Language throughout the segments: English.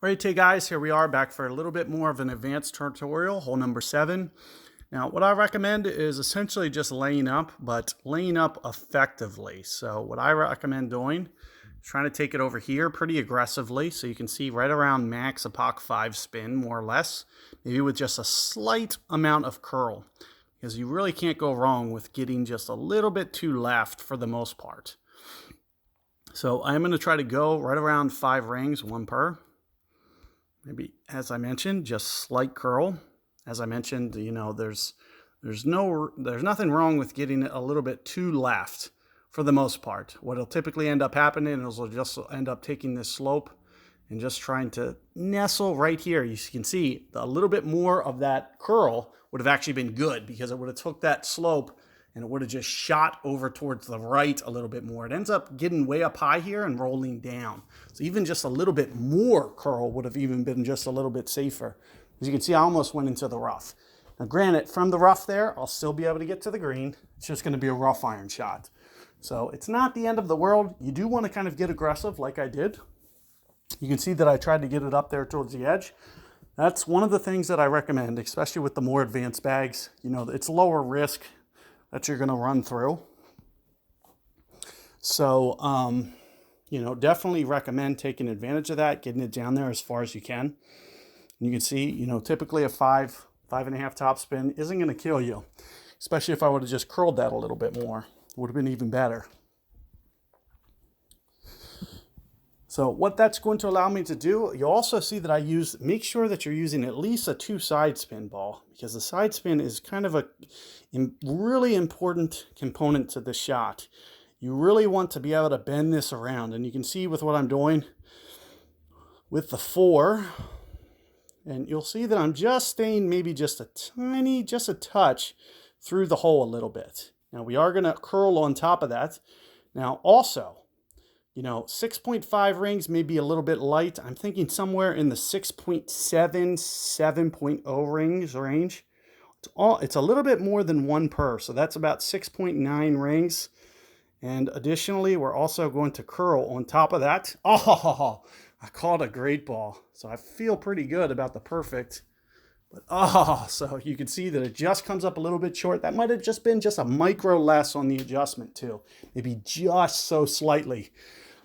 Alright, guys, here we are back for a little bit more of an advanced tutorial, hole number 7. Now, what I recommend is essentially just laying up, but laying up effectively. So what I recommend doing is trying to take it over here pretty aggressively, so you can see right around max Epoch 5 spin, more or less, maybe with just a slight amount of curl, because you really can't go wrong with getting just a little bit too left for the most part. So I'm going to try to go right around 5 rings, 1 per. Maybe, as I mentioned, just slight curl. As I mentioned, you know, there's nothing wrong with getting it a little bit too left for the most part. What'll typically end up happening is we'll just end up taking this slope and just trying to nestle right here. You can see a little bit more of that curl would have actually been good, because it would have took that slope and it would have just shot over towards the right a little bit more. It ends up getting way up high here and rolling down. So even just a little bit more curl would have even been just a little bit safer. As you can see, I almost went into the rough. Now granted, from the rough there, I'll still be able to get to the green. It's just gonna be a rough iron shot. So it's not the end of the world. You do wanna kind of get aggressive like I did. You can see that I tried to get it up there towards the edge. That's one of the things that I recommend, especially with the more advanced bags. You know, it's lower risk that you're going to run through. So, you know, definitely recommend taking advantage of that, getting it down there as far as you can. And you can see, you know, typically a 5.5 top spin isn't going to kill you, especially if I would have just curled that a little bit more. It would have been even better. So what that's going to allow me to do, you'll also see that make sure that you're using at least a 2 side spin ball, because the side spin is kind of a really important component to the shot. You really want to be able to bend this around, and you can see with what I'm doing with the 4, and you'll see that I'm just staying maybe just a touch through the hole a little bit. Now we are going to curl on top of that. Now also, you know, 6.5 rings may be a little bit light. I'm thinking somewhere in the 6.7, 7.0 rings range. It's a little bit more than 1 per, so that's about 6.9 rings. And additionally, we're also going to curl on top of that. Oh, I caught a great ball. So I feel pretty good about the perfect. But so you can see that it just comes up a little bit short. That might have just been just a micro less on the adjustment too. Maybe just so slightly.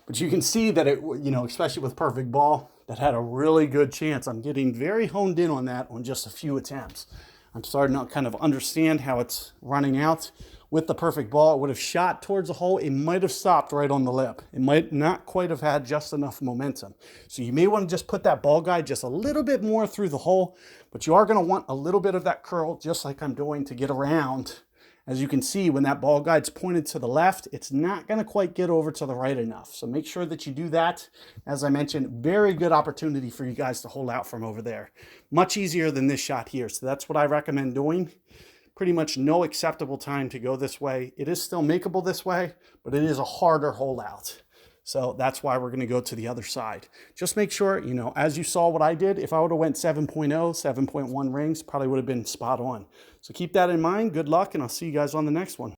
But you can see that it, you know, especially with perfect ball, that had a really good chance. I'm getting very honed in on that on just a few attempts. I'm starting to kind of understand how it's running out. With the perfect ball, it would have shot towards the hole. It might have stopped right on the lip. It might not quite have had just enough momentum. So you may want to just put that ball guide just a little bit more through the hole, but you are going to want a little bit of that curl, just like I'm doing, to get around. As you can see, when that ball guide's pointed to the left, it's not going to quite get over to the right enough. So make sure that you do that. As I mentioned, very good opportunity for you guys to hold out from over there. Much easier than this shot here. So that's what I recommend doing. Pretty much no acceptable time to go this way. It is still makeable this way, but it is a harder hole out. So that's why we're going to go to the other side. Just make sure, you know, as you saw what I did, if I would have went 7.0, 7.1 rings, probably would have been spot on. So keep that in mind. Good luck, and I'll see you guys on the next one.